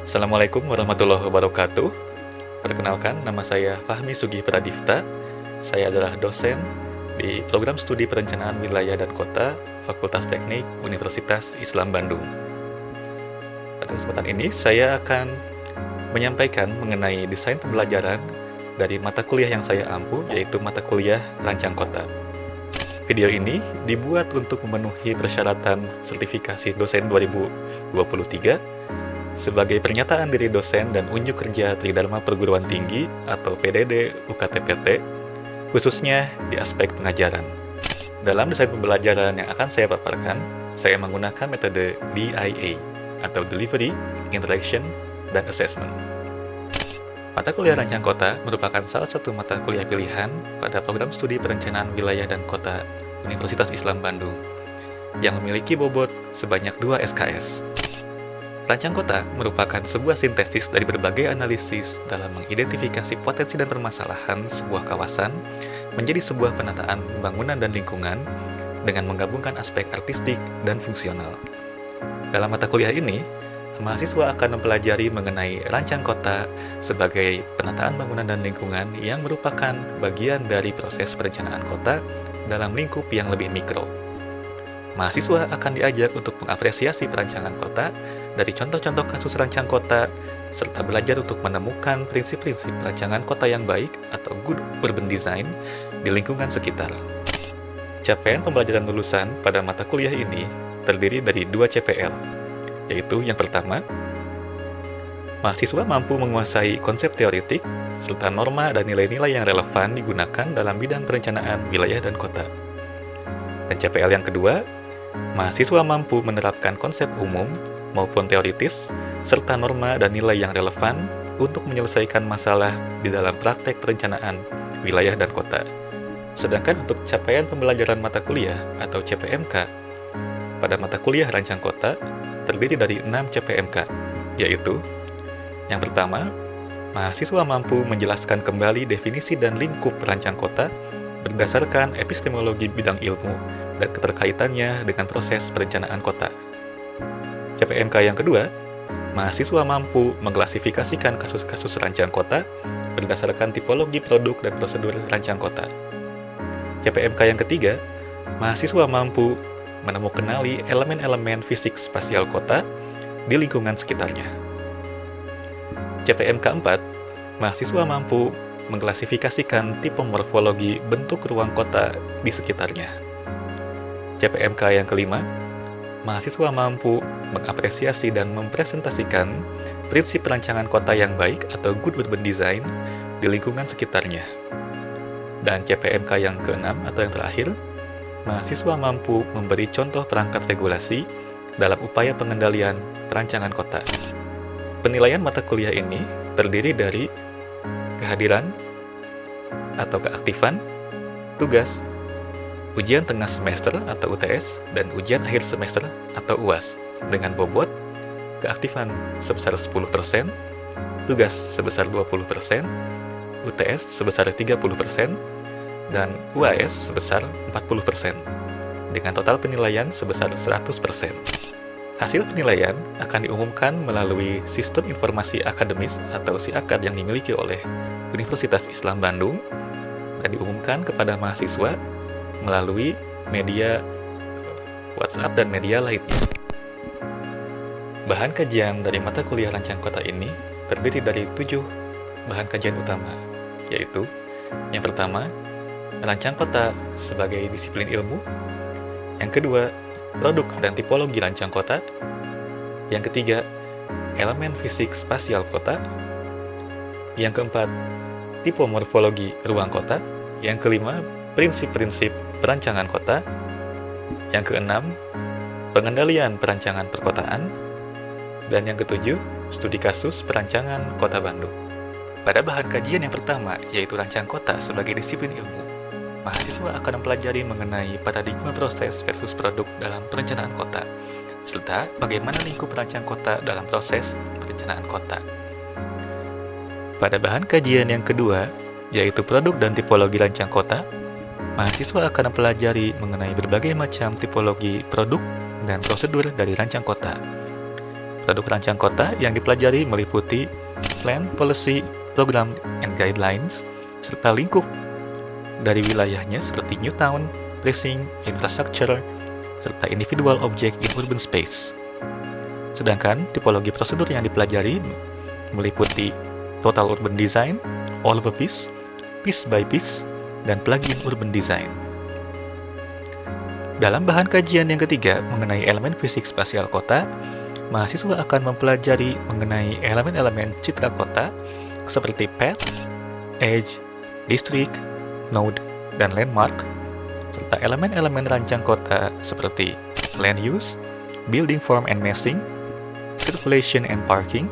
Assalamualaikum warahmatullahi wabarakatuh. Perkenalkan, nama saya Fahmi Sugih Pradipta. Saya adalah dosen di Program Studi Perencanaan Wilayah dan Kota, Fakultas Teknik Universitas Islam Bandung. Pada kesempatan ini, saya akan menyampaikan mengenai desain pembelajaran dari mata kuliah yang saya ampu, yaitu mata kuliah Rancang Kota. Video ini dibuat untuk memenuhi persyaratan sertifikasi dosen 2023 sebagai pernyataan diri dosen dan unjuk kerja Tridharma Perguruan Tinggi atau PDD UKT-PT, khususnya di aspek pengajaran. Dalam desain pembelajaran yang akan saya paparkan, saya menggunakan metode DIA atau Delivery, Interaction, dan Assessment. Mata kuliah Rancang Kota merupakan salah satu mata kuliah pilihan pada program studi perencanaan wilayah dan kota Universitas Islam Bandung yang memiliki bobot sebanyak 2 SKS. Rancang Kota merupakan sebuah sintesis dari berbagai analisis dalam mengidentifikasi potensi dan permasalahan sebuah kawasan menjadi sebuah penataan bangunan dan lingkungan dengan menggabungkan aspek artistik dan fungsional. Dalam mata kuliah ini, mahasiswa akan mempelajari mengenai rancang kota sebagai penataan bangunan dan lingkungan yang merupakan bagian dari proses perencanaan kota dalam lingkup yang lebih mikro. Mahasiswa akan diajak untuk mengapresiasi perancangan kota dari contoh-contoh kasus rancang kota, serta belajar untuk menemukan prinsip-prinsip perancangan kota yang baik atau good urban design di lingkungan sekitar. Capaian pembelajaran lulusan pada mata kuliah ini terdiri dari 2 CPL, yaitu yang pertama, mahasiswa mampu menguasai konsep teoretik serta norma dan nilai-nilai yang relevan digunakan dalam bidang perencanaan wilayah dan kota. Dan CPL yang kedua, mahasiswa mampu menerapkan konsep umum maupun teoritis, serta norma dan nilai yang relevan untuk menyelesaikan masalah di dalam praktek perencanaan wilayah dan kota. Sedangkan untuk capaian pembelajaran mata kuliah atau CPMK, pada mata kuliah Rancang Kota terdiri dari 6 CPMK, yaitu yang pertama, mahasiswa mampu menjelaskan kembali definisi dan lingkup rancang kota berdasarkan epistemologi bidang ilmu dan keterkaitannya dengan proses perencanaan kota. CPMK yang kedua, mahasiswa mampu mengklasifikasikan kasus-kasus rancang kota berdasarkan tipologi produk dan prosedur rancang kota. CPMK yang ketiga, mahasiswa mampu menemukanali elemen-elemen fisik spasial kota di lingkungan sekitarnya. CPMK 4, mahasiswa mampu mengklasifikasikan tipe morfologi bentuk ruang kota di sekitarnya. CPMK yang kelima, mahasiswa mampu mengapresiasi dan mempresentasikan prinsip perancangan kota yang baik atau good urban design di lingkungan sekitarnya. Dan CPMK yang keenam atau yang terakhir, mahasiswa mampu memberi contoh perangkat regulasi dalam upaya pengendalian perancangan kota. Penilaian mata kuliah ini terdiri dari kehadiran atau keaktifan, tugas, ujian tengah semester atau UTS, dan ujian akhir semester atau UAS dengan bobot keaktifan sebesar 10%, tugas sebesar 20%, UTS sebesar 30%, dan UAS sebesar 40%, dengan total penilaian sebesar 100%. Hasil penilaian akan diumumkan melalui Sistem Informasi Akademis atau SIAKAD yang dimiliki oleh Universitas Islam Bandung dan diumumkan kepada mahasiswa melalui media WhatsApp dan media lainnya. Bahan kajian dari mata kuliah Rancang Kota ini terdiri dari 7 bahan kajian utama, yaitu yang pertama, Rancang Kota sebagai disiplin ilmu. Yang kedua, produk dan tipologi rancang kota. Yang ketiga, elemen fisik spasial kota. Yang keempat, tipe morfologi ruang kota. Yang kelima, prinsip-prinsip perancangan kota. Yang keenam, pengendalian perancangan perkotaan. Dan yang ketujuh, studi kasus perancangan kota Bandung. Pada bahan kajian yang pertama, yaitu rancang kota sebagai disiplin ilmu, mahasiswa akan mempelajari mengenai paradigma proses versus produk dalam perencanaan kota, serta bagaimana lingkup rancang kota dalam proses perencanaan kota. Pada bahan kajian yang kedua, yaitu produk dan tipologi rancang kota, mahasiswa akan mempelajari mengenai berbagai macam tipologi produk dan prosedur dari rancang kota. Produk perancang kota yang dipelajari meliputi Plan, Policy, Program, and Guidelines, serta lingkup dari wilayahnya seperti New Town, Precinct, Infrastructure, serta Individual Object in Urban Space. Sedangkan tipologi prosedur yang dipelajari meliputi Total Urban Design, All of a Piece, Piece by Piece, dan Plug-in Urban Design. Dalam bahan kajian yang ketiga mengenai elemen fisik spasial kota, mahasiswa akan mempelajari mengenai elemen-elemen citra kota seperti path, edge, district, node, dan landmark, serta elemen-elemen rancang kota seperti land use, building form and massing, circulation and parking,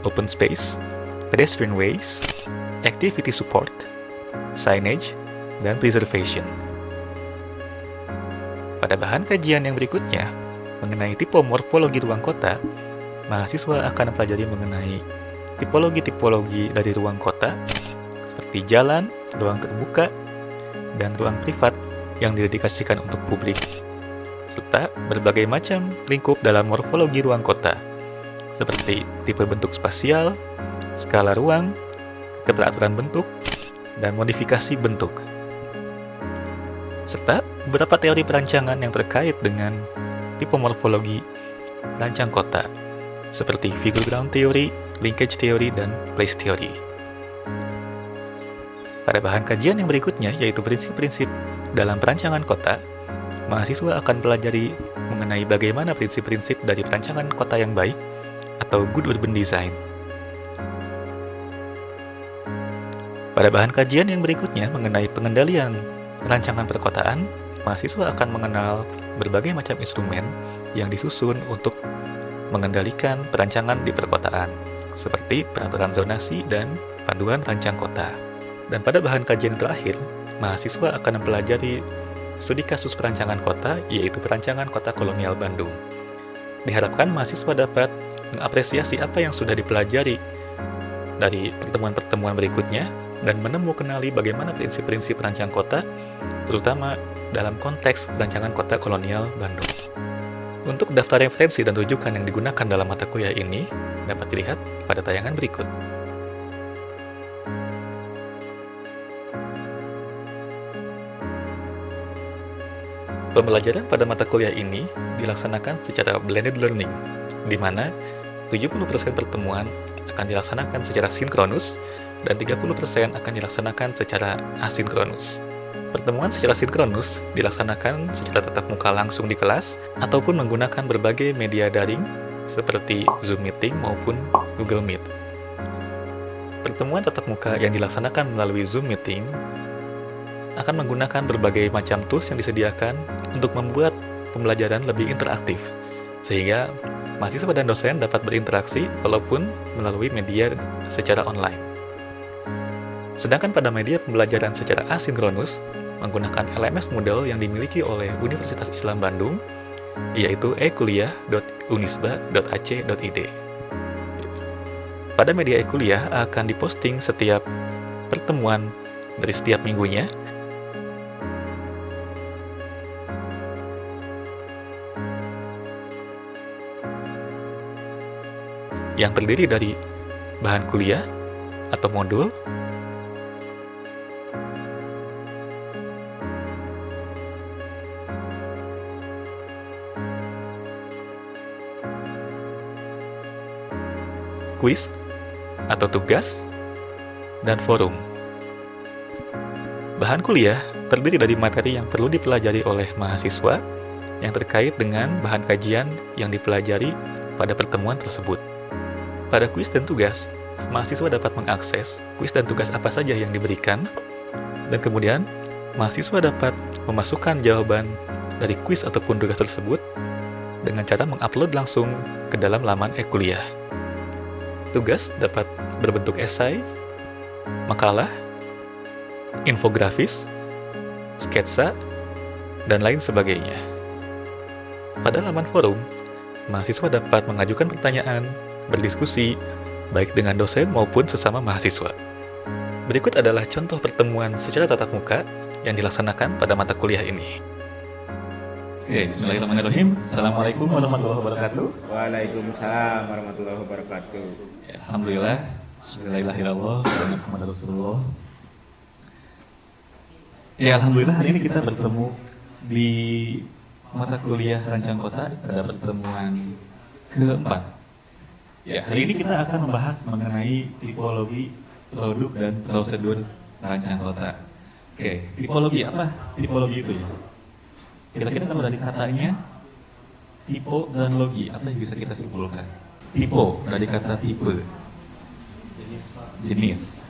open space, pedestrian ways, activity support, signage, dan preservation. Pada bahan kajian yang berikutnya, mengenai tipe morfologi ruang kota, mahasiswa akan mempelajari mengenai tipologi-tipologi dari ruang kota, seperti jalan, ruang terbuka, dan ruang privat yang didedikasikan untuk publik, serta berbagai macam lingkup dalam morfologi ruang kota, seperti tipe bentuk spasial, skala ruang, keteraturan bentuk, dan modifikasi bentuk, serta beberapa teori perancangan yang terkait dengan tipe morfologi rancang kota, seperti figure ground theory, linkage theory, dan place theory. Pada bahan kajian yang berikutnya, yaitu prinsip-prinsip dalam perancangan kota, mahasiswa akan pelajari mengenai bagaimana prinsip-prinsip dari perancangan kota yang baik atau good urban design. Pada bahan kajian yang berikutnya mengenai pengendalian rancangan perkotaan, mahasiswa akan mengenal berbagai macam instrumen yang disusun untuk mengendalikan perancangan di perkotaan, seperti peraturan zonasi dan panduan rancang kota. Dan pada bahan kajian terakhir, mahasiswa akan mempelajari studi kasus perancangan kota, yaitu perancangan kota kolonial Bandung. Diharapkan mahasiswa dapat mengapresiasi apa yang sudah dipelajari dari pertemuan-pertemuan berikutnya dan menemukan bagaimana prinsip-prinsip perancang kota, terutama dalam konteks perancangan kota kolonial Bandung. Untuk daftar referensi dan rujukan yang digunakan dalam mata kuliah ini dapat dilihat pada tayangan berikut. Pembelajaran pada mata kuliah ini dilaksanakan secara blended learning, di mana 70% pertemuan akan dilaksanakan secara sinkronus dan 30% akan dilaksanakan secara asinkronus. Pertemuan secara sinkronus dilaksanakan secara tatap muka langsung di kelas ataupun menggunakan berbagai media daring seperti Zoom Meeting maupun Google Meet. Pertemuan tatap muka yang dilaksanakan melalui Zoom Meeting akan menggunakan berbagai macam tools yang disediakan untuk membuat pembelajaran lebih interaktif, sehingga mahasiswa dan dosen dapat berinteraksi walaupun melalui media secara online. Sedangkan pada media pembelajaran secara asinkronus, menggunakan LMS Moodle yang dimiliki oleh Universitas Islam Bandung, yaitu ekuliah.unisba.ac.id. Pada media e-kuliah akan diposting setiap pertemuan dari setiap minggunya, yang terdiri dari bahan kuliah atau modul, kuis atau tugas, dan forum. Bahan kuliah terdiri dari materi yang perlu dipelajari oleh mahasiswa yang terkait dengan bahan kajian yang dipelajari pada pertemuan tersebut. Pada kuis dan tugas, mahasiswa dapat mengakses kuis dan tugas apa saja yang diberikan, dan kemudian mahasiswa dapat memasukkan jawaban dari kuis ataupun tugas tersebut dengan cara mengupload langsung ke dalam laman e-kuliah. Tugas dapat berbentuk esai, makalah, infografis, sketsa, dan lain sebagainya. Pada laman forum, mahasiswa dapat mengajukan pertanyaan, berdiskusi, baik dengan dosen maupun sesama mahasiswa. Berikut adalah contoh pertemuan secara tatap muka yang dilaksanakan pada mata kuliah ini. Oke, bismillahirrahmanirrahim. Assalamualaikum warahmatullahi wabarakatuh. Waalaikumsalam warahmatullahi wabarakatuh. Ya, alhamdulillah. Bismillahirrahmanirrahim. Muhammad Rasulullah. Ya, alhamdulillah hari ini kita bertemu di mata kuliah Rancang Kota pada pertemuan keempat. Ya, hari ini kita akan membahas mengenai tipologi produk dan prosedur Rancang Kota. Oke, tipologi apa? Tipologi itu ya. Kira-kira kalau dari katanya tipe dan logi, apa yang bisa kita simpulkan? Tipe dari kata tipe, jenis.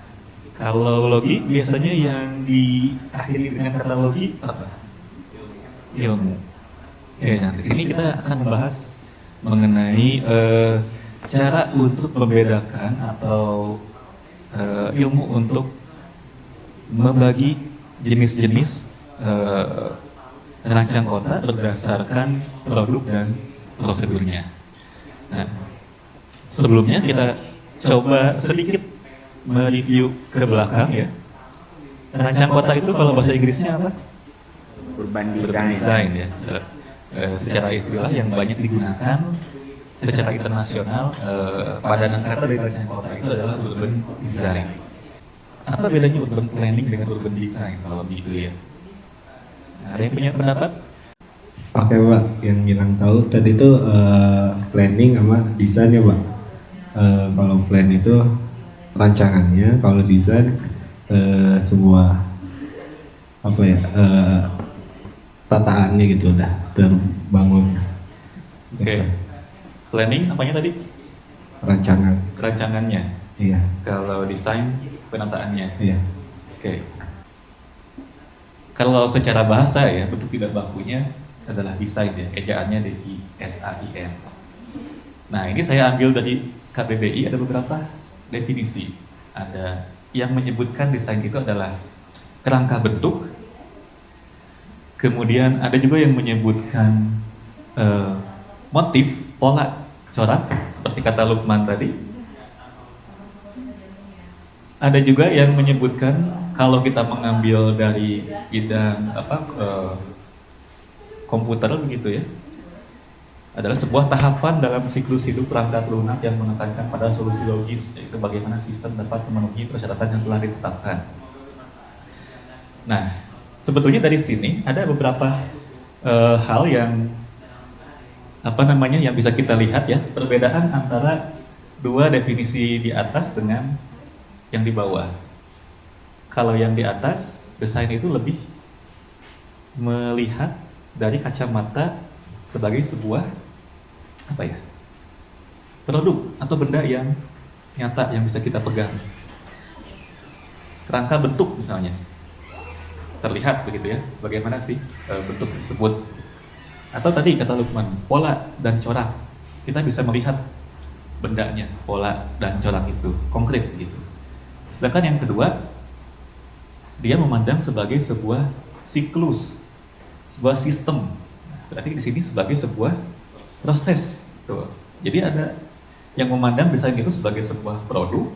Kalau logi biasanya yang diakhiri dengan kata logi apa? Ilmu. Ya, di sini kita akan membahas mengenai cara untuk membedakan atau ilmu untuk membagi jenis-jenis rancang kota berdasarkan produk dan prosedurnya. Nah, sebelumnya kita coba sedikit mereview ke belakang ya. Rancang kota itu kalau bahasa Inggrisnya apa? Urban Urban design. design ya. Secara istilah yang banyak digunakan secara internasional, padanan kata dari rancang kota itu adalah urban design. Apa bedanya urban planning dengan urban design kalau begitu ya? Ada yang punya pendapat? Oke Pak, yang bilang tahu tadi itu planning sama desain ya Pak. Kalau plan itu rancangannya, kalau desain sebuah apa ya tataannya gitu udah terbangun. Oke. Planning apanya tadi? Rancangan. Rancangannya. Iya. Kalau desain penataannya. Iya. Oke. Kalau secara bahasa ya, bentuk tidak bakunya adalah desain ya, ejaannya DISAIN. Nah, ini saya ambil dari KBBI, ada beberapa definisi. Ada yang menyebutkan desain itu adalah kerangka bentuk. Kemudian ada juga yang menyebutkan motif, pola, corak, seperti kata Lukman tadi. Ada juga yang menyebutkan kalau kita mengambil dari bidang komputer begitu ya, adalah sebuah tahapan dalam siklus hidup perangkat lunak yang menekankan pada solusi logis, yaitu bagaimana sistem dapat memenuhi persyaratan yang telah ditetapkan. Nah, sebetulnya dari sini ada beberapa hal yang yang bisa kita lihat ya, perbedaan antara dua definisi di atas dengan yang di bawah. Kalau yang di atas, desain itu lebih melihat dari kacamata sebagai sebuah produk atau benda yang nyata yang bisa kita pegang. Kerangka bentuk misalnya terlihat begitu ya, bagaimana sih bentuk tersebut. Atau tadi kata Lukman, pola dan corak, kita bisa melihat bendanya, pola dan corak itu konkret gitu. Sedangkan yang kedua, dia memandang sebagai sebuah siklus, sebuah sistem. Berarti di sini sebagai sebuah proses. Tuh. Jadi ada yang memandang desain itu sebagai sebuah produk,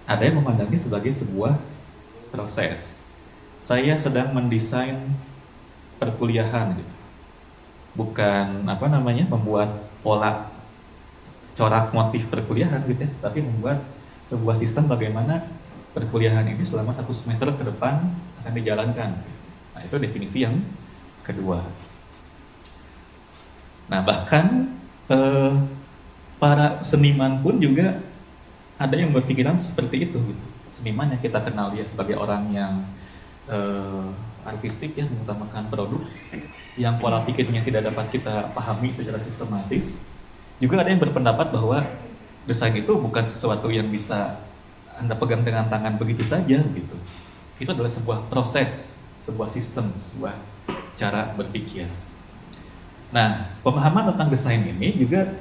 ada yang memandangnya sebagai sebuah proses. Saya sedang mendesain perkuliahan, gitu. Bukan membuat pola, corak, motif perkuliahan gitu ya, tapi membuat sebuah sistem bagaimana perkuliahan ini selama 1 semester ke depan akan dijalankan. Nah, itu definisi yang kedua. Nah, bahkan para seniman pun juga ada yang berpikiran seperti itu gitu. Seniman yang kita kenal dia sebagai orang yang artistik ya, mengutamakan produk, yang pola pikirnya tidak dapat kita pahami secara sistematis. Juga ada yang berpendapat bahwa desain itu bukan sesuatu yang bisa Anda pegang dengan tangan begitu saja gitu. Itu adalah sebuah proses, sebuah sistem, sebuah cara berpikir. Nah, pemahaman tentang desain ini juga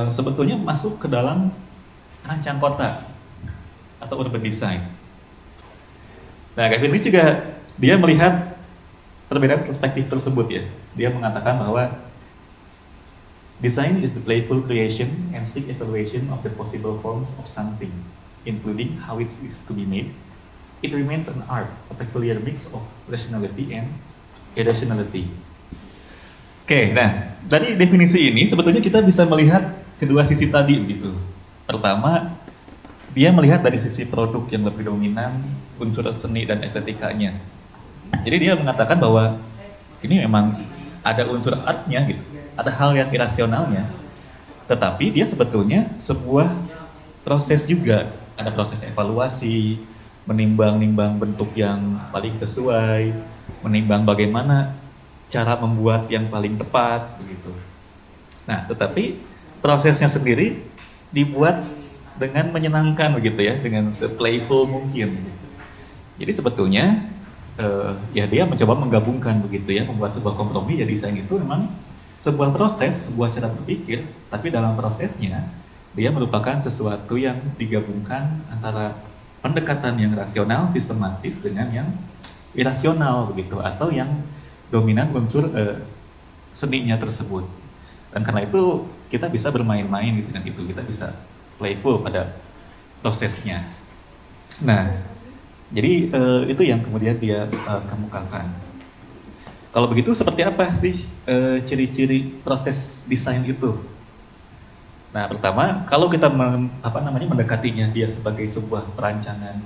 sebetulnya masuk ke dalam rancang kota atau urban design. Nah, Kevin Lee juga dia melihat perbedaan perspektif tersebut ya. Dia mengatakan bahwa design is the playful creation and strict evaluation of the possible forms of something, including how it is to be made. It remains an art, a peculiar mix of rationality and irrationality. Oke, nah dari definisi ini sebetulnya kita bisa melihat kedua sisi tadi begitu. Pertama, dia melihat dari sisi produk yang lebih dominan, unsur seni dan estetikanya. Jadi dia mengatakan bahwa ini memang ada unsur artnya gitu, ada hal yang irasionalnya. Tetapi dia sebetulnya sebuah proses juga, ada proses evaluasi, menimbang-nimbang bentuk yang paling sesuai, menimbang bagaimana cara membuat yang paling tepat begitu. Nah, tetapi prosesnya sendiri dibuat dengan menyenangkan begitu ya, dengan se-playful mungkin. Jadi sebetulnya ya dia mencoba menggabungkan begitu ya, membuat sebuah kompromi. Ya desain itu memang sebuah proses, sebuah cara berpikir, tapi dalam prosesnya dia merupakan sesuatu yang digabungkan antara pendekatan yang rasional, sistematis dengan yang irasional begitu, atau yang dominan unsur seninya tersebut. Dan karena itu kita bisa bermain-main gitu dengan itu, kita bisa playful pada prosesnya. Nah, jadi itu yang kemudian dia kemukakan. Kalau begitu seperti apa sih ciri-ciri proses desain itu? Nah, pertama, kalau kita mendekatinya dia sebagai sebuah perancangan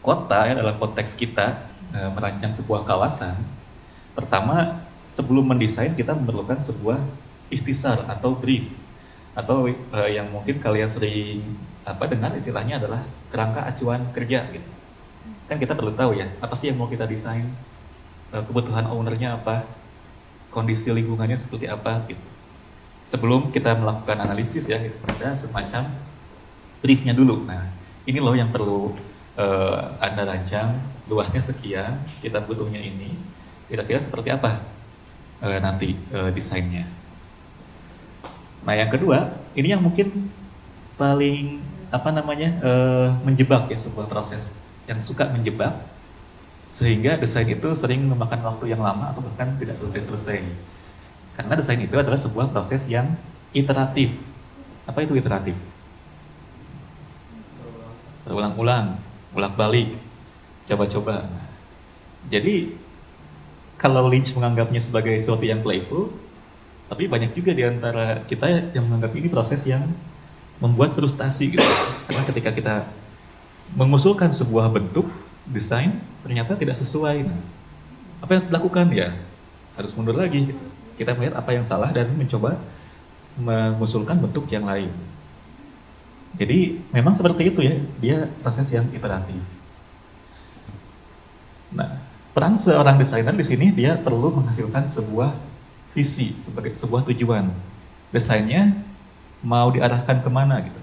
kota ya, dalam konteks kita merancang sebuah kawasan. Pertama, sebelum mendesain kita memerlukan sebuah ikhtisar atau brief, atau yang mungkin kalian sering dengar istilahnya adalah kerangka acuan kerja gitu. Kan kita perlu tahu ya, apa sih yang mau kita desain, kebutuhan ownernya apa, kondisi lingkungannya seperti apa gitu. Sebelum kita melakukan analisis ya, gitu, ada semacam briefnya dulu. Nah, ini loh yang perlu Anda rancang, luasnya sekian, kita butuhnya ini, kira-kira seperti apa nanti desainnya. Nah, yang kedua, ini yang mungkin paling menjebak ya, sebuah proses yang suka menjebak, sehingga desain itu sering memakan waktu yang lama atau bahkan tidak selesai-selesai. Karena desain itu adalah sebuah proses yang iteratif. Apa itu iteratif? Berulang-ulang, bolak-balik, coba-coba. Jadi kalau Lynch menganggapnya sebagai sesuatu yang playful, tapi banyak juga di antara kita yang menganggap ini proses yang membuat frustasi gitu. Karena ketika kita mengusulkan sebuah bentuk desain ternyata tidak sesuai. Nah, apa yang harus dilakukan ya? Harus mundur lagi gitu. Kita melihat apa yang salah dan mencoba mengusulkan bentuk yang lain. Jadi memang seperti itu ya, dia proses yang iteratif. Nah, peran seorang desainer di sini dia perlu menghasilkan sebuah visi sebagai sebuah tujuan. Desainnya mau diarahkan kemana gitu.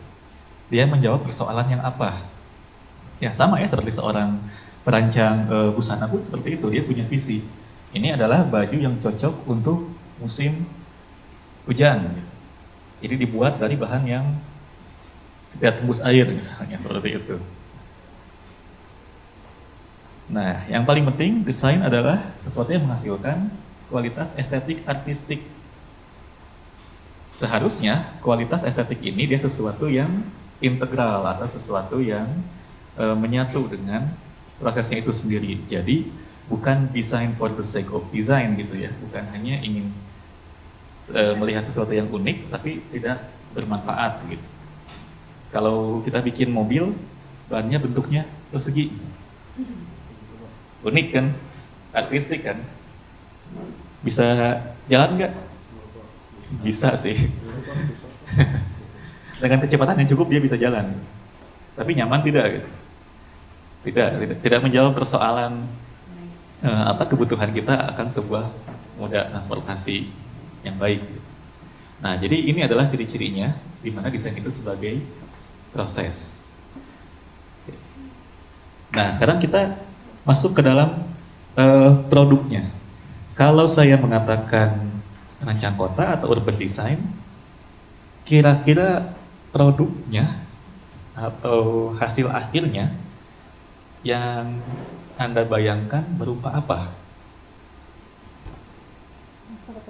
Dia menjawab persoalan yang apa. Ya sama ya seperti seorang perancang busana pun seperti itu, dia punya visi. Ini adalah baju yang cocok untuk musim hujan. Jadi dibuat dari bahan yang tidak tembus air misalnya, seperti itu. Nah, yang paling penting desain adalah sesuatu yang menghasilkan kualitas estetik artistik. Seharusnya kualitas estetik ini dia sesuatu yang integral atau sesuatu yang menyatu dengan prosesnya itu sendiri. Jadi bukan design for the sake of design gitu ya, bukan hanya ingin melihat sesuatu yang unik tapi tidak bermanfaat gitu. Kalau kita bikin mobil, bahannya bentuknya persegi, unik kan, artistik kan, bisa jalan nggak? Bisa sih. Dengan kecepatan yang cukup dia bisa jalan, tapi nyaman tidak gitu. Tidak menjawab persoalan kebutuhan kita akan sebuah moda transportasi yang baik. Nah, jadi ini adalah ciri-cirinya di mana desain itu sebagai proses. Nah, sekarang kita masuk ke dalam produknya. Kalau saya mengatakan rancang kota atau urban design, kira-kira produknya atau hasil akhirnya yang Anda bayangkan berupa apa?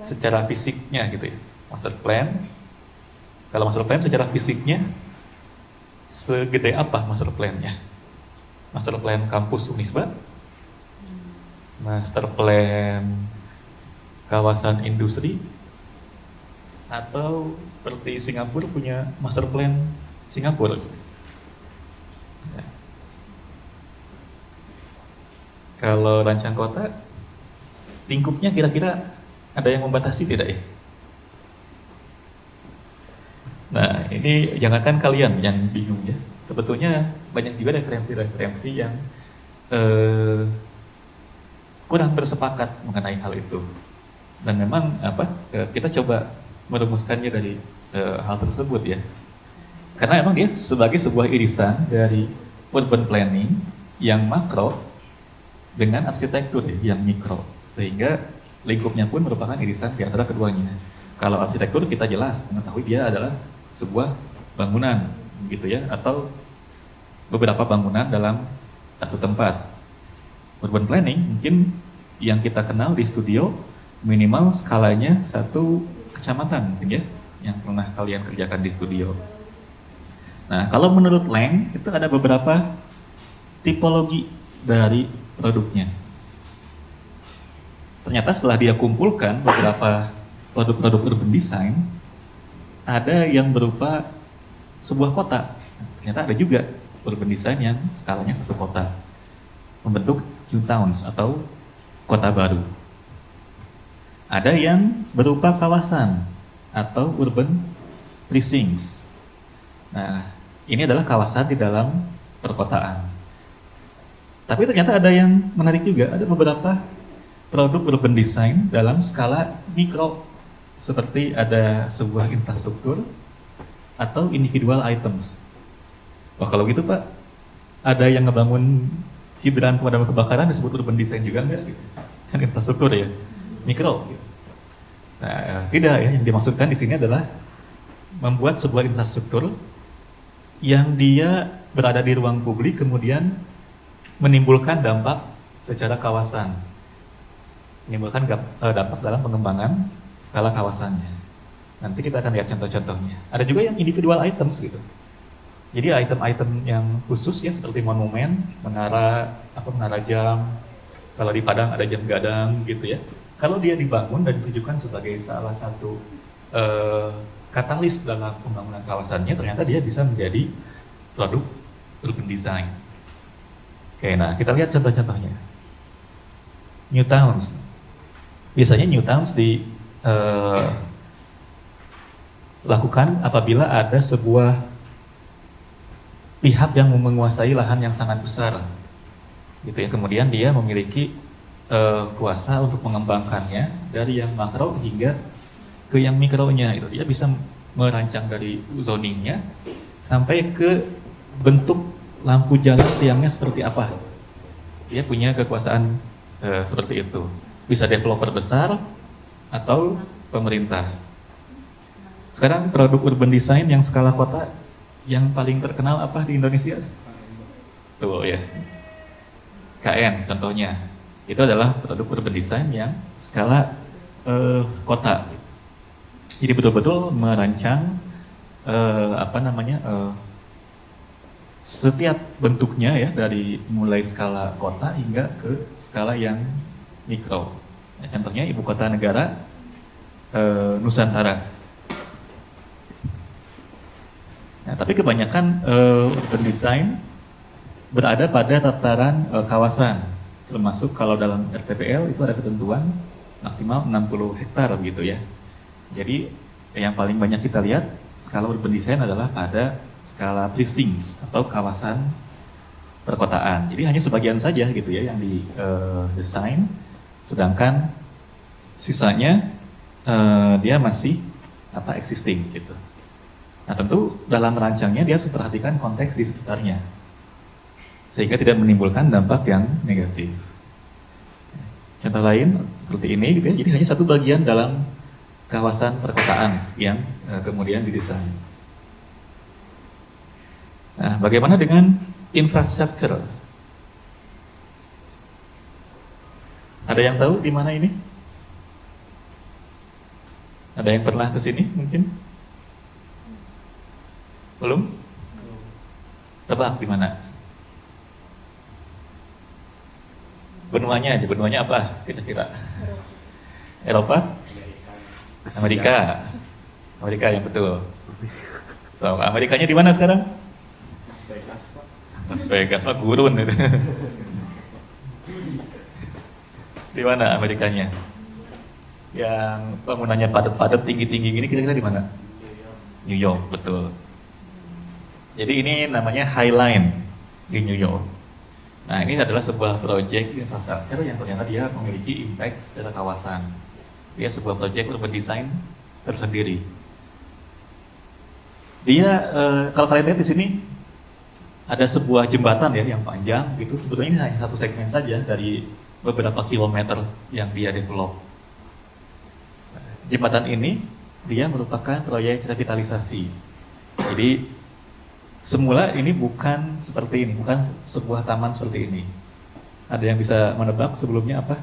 Secara fisiknya gitu ya, master plan. Kalau master plan secara fisiknya, segede apa master plan-nya? Master plan kampus Unisba? Master plan kawasan industri, atau seperti Singapura punya master plan Singapura. Ya. Kalau rancang kota, lingkupnya kira-kira ada yang membatasi tidak ya? Nah, ini jangankan kalian yang bingung ya. Sebetulnya banyak juga referensi-referensi yang kurang bersepakat mengenai hal itu. Dan memang kita coba merumuskannya dari hal tersebut ya. Karena memang dia sebagai sebuah irisan dari urban planning yang makro dengan arsitektur ya, yang mikro. Sehingga lingkupnya pun merupakan irisan di antara keduanya. Kalau arsitektur kita jelas mengetahui dia adalah sebuah bangunan gitu ya, atau beberapa bangunan dalam satu tempat. Urban planning mungkin yang kita kenal di studio minimal skalanya satu kecamatan mungkin ya, yang pernah kalian kerjakan di studio. Nah, kalau menurut Lang itu ada beberapa tipologi dari produknya. Ternyata setelah dia kumpulkan beberapa produk-produk urban design, ada yang berupa sebuah kota. Ternyata ada juga urban design yang skalanya satu kota, membentuk new towns atau kota baru. Ada yang berupa kawasan atau urban precincts. Nah, ini adalah kawasan di dalam perkotaan. Tapi ternyata ada yang menarik juga, ada beberapa produk urban design dalam skala mikro, seperti ada sebuah infrastruktur atau individual items. Wah, kalau gitu Pak, ada yang ngebangun hidran pemadam kebakaran disebut urban design juga enggak? Gitu. Kan infrastruktur ya, mikro. Gitu. Nah, tidak ya, yang dimaksudkan di sini adalah membuat sebuah infrastruktur yang dia berada di ruang publik kemudian menimbulkan dampak secara kawasan, menimbulkan dampak dalam pengembangan skala kawasannya. Nanti kita akan lihat contoh-contohnya. Ada juga yang individual items gitu. Jadi item-item yang khusus ya, seperti monumen, menara jam. Kalau di Padang ada jam gadang gitu ya. Kalau dia dibangun dan ditujukan sebagai salah satu katalis dalam pembangunan kawasannya, ternyata dia bisa menjadi produk urban design. Oke, nah kita lihat contoh-contohnya. New towns. Biasanya new towns lakukan apabila ada sebuah pihak yang menguasai lahan yang sangat besar, gitu ya. Kemudian dia memiliki kuasa untuk mengembangkannya dari yang makro hingga ke yang mikronya. Itu dia bisa merancang dari zoningnya sampai ke bentuk lampu jalan tiangnya seperti apa. Dia punya kekuasaan seperti itu. Bisa developer besar atau pemerintah. Sekarang produk urban design yang skala kota yang paling terkenal apa di Indonesia? Tuh ya, KN contohnya. Itu adalah produk urban design yang skala kota. Jadi betul-betul merancang setiap bentuknya ya, dari mulai skala kota hingga ke skala yang mikro. Nah, contohnya ibu kota negara Nusantara. Nah, tapi kebanyakan urban design berada pada tataran kawasan, termasuk kalau dalam RTPL itu ada ketentuan maksimal 60 hektar gitu ya. Jadi yang paling banyak kita lihat skala urban design adalah pada skala precincts atau kawasan perkotaan. Jadi hanya sebagian saja gitu ya yang di desain, sedangkan sisanya dia masih existing gitu. Nah, tentu dalam merancangnya dia harus perhatikan konteks di sekitarnya, sehingga tidak menimbulkan dampak yang negatif. Contoh lain seperti ini gitu ya, jadi hanya satu bagian dalam kawasan perkotaan yang kemudian didesain. Nah, bagaimana dengan infrastruktur? Ada yang tahu di mana ini? Ada yang pernah ke sini mungkin? Belum? Tebak di mana? Benuanya aja, benuanya apa kira-kira? Eropa? Asia. Amerika yang betul. So, Amerikanya di mana sekarang? Las Vegas, mah gurun itu. Di mana Amerikanya? Yang bangunannya padat-padat, tinggi-tinggi gini kira-kira di mana? New York, betul. Jadi ini namanya Highline di New York. Nah, ini adalah sebuah proyek infrastruktur yang ternyata dia memiliki impact secara kawasan. Dia sebuah proyek urban design tersendiri. Dia, kalau kalian lihat di sini, ada sebuah jembatan ya yang panjang gitu. Sebetulnya ini hanya satu segmen saja dari beberapa kilometer yang dia develop. Jembatan ini dia merupakan proyek revitalisasi. Jadi semula ini bukan seperti ini, bukan sebuah taman seperti ini. Ada yang bisa menebak sebelumnya apa?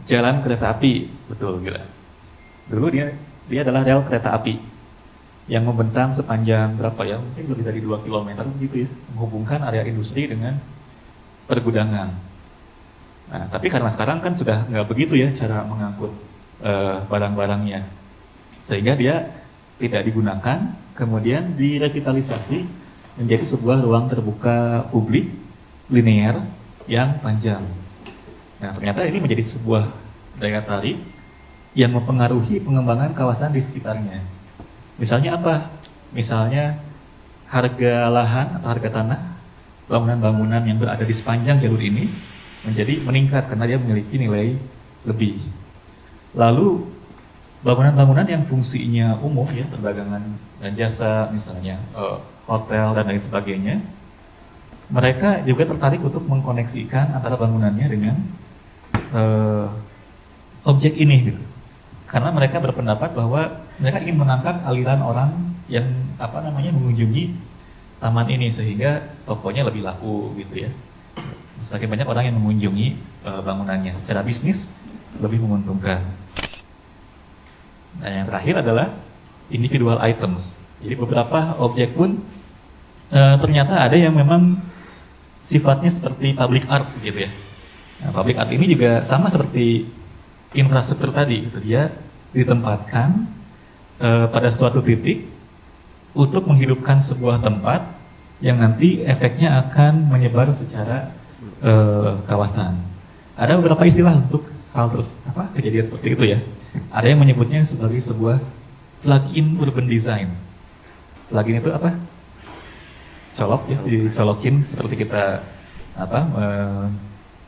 Jalan kereta api, betul gila. Dulu dia adalah rel kereta api yang membentang sepanjang berapa ya, mungkin lebih dari 2 km gitu ya, menghubungkan area industri dengan pergudangan. Nah, tapi karena sekarang kan sudah nggak begitu ya cara mengangkut barang-barangnya, sehingga dia tidak digunakan, kemudian direvitalisasi menjadi sebuah ruang terbuka publik linear yang panjang. Nah, ternyata ini menjadi sebuah daya tarik yang mempengaruhi pengembangan kawasan di sekitarnya. Misalnya apa? Misalnya harga lahan atau harga tanah bangunan-bangunan yang berada di sepanjang jalur ini menjadi meningkat karena dia memiliki nilai lebih. Lalu bangunan-bangunan yang fungsinya umum ya, perdagangan dan jasa misalnya, hotel dan lain sebagainya, mereka juga tertarik untuk mengkoneksikan antara bangunannya dengan objek ini gitu. Karena mereka berpendapat bahwa mereka ingin mengangkat aliran orang yang mengunjungi taman ini sehingga tokonya lebih laku gitu ya. Semakin banyak orang yang mengunjungi bangunannya, secara bisnis lebih menguntungkan. Nah, yang terakhir adalah individual items. Jadi beberapa objek pun ternyata ada yang memang sifatnya seperti public art gitu ya. Nah, public art ini juga sama seperti infrastruktur tadi gitu, dia ditempatkan pada suatu titik untuk menghidupkan sebuah tempat yang nanti efeknya akan menyebar secara kawasan. Ada beberapa istilah untuk hal kejadian seperti itu ya. Ada yang menyebutnya sebagai sebuah plug-in urban design. Plug-in itu apa? Colok ya, dicolokin seperti kita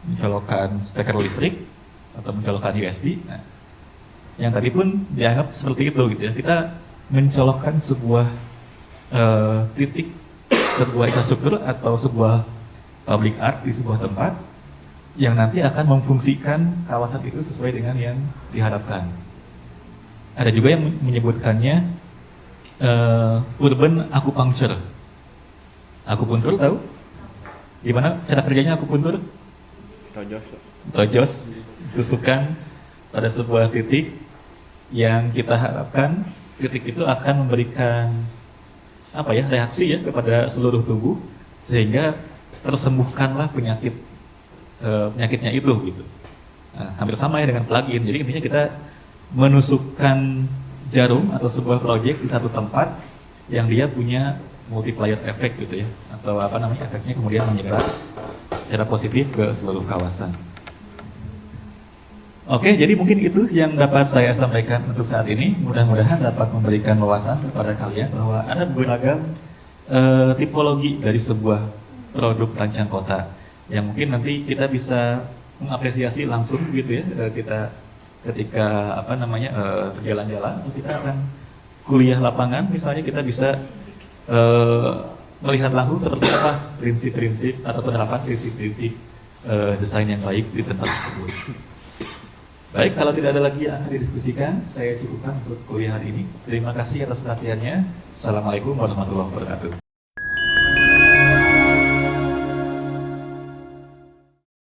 mencolokkan steker listrik atau mencolokkan USB. Nah, yang tadi pun dianggap seperti itu gitu ya. Kita mencolokkan sebuah titik, sebuah infrastruktur atau sebuah public art di sebuah tempat yang nanti akan memfungsikan kawasan itu sesuai dengan yang diharapkan. Ada juga yang menyebutkannya urban acupuncture. Akupuntur tahu? Gimana cara kerjanya akupuntur? Tojos, tusukan pada sebuah titik yang kita harapkan titik itu akan memberikan reaksi ya kepada seluruh tubuh sehingga tersembuhkanlah penyakitnya itu gitu. Nah, hampir sama ya dengan plugin. Jadi intinya kita menusukkan jarum atau sebuah proyek di satu tempat yang dia punya multiplier effect gitu ya, atau efeknya kemudian menyebar secara positif ke seluruh kawasan. Oke, jadi mungkin itu yang dapat saya sampaikan untuk saat ini. Mudah-mudahan dapat memberikan wawasan kepada kalian bahwa ada beragam tipologi dari sebuah produk rancang kota yang mungkin nanti kita bisa mengapresiasi langsung gitu ya, kita ketika berjalan-jalan atau kita akan kuliah lapangan misalnya, kita bisa melihat langsung seperti apa prinsip-prinsip atau penerapan prinsip-prinsip desain yang baik di tempat tersebut. Baik, kalau tidak ada lagi yang akan didiskusikan, saya cukupkan untuk kuliah hari ini. Terima kasih atas perhatiannya. Assalamualaikum warahmatullahi wabarakatuh.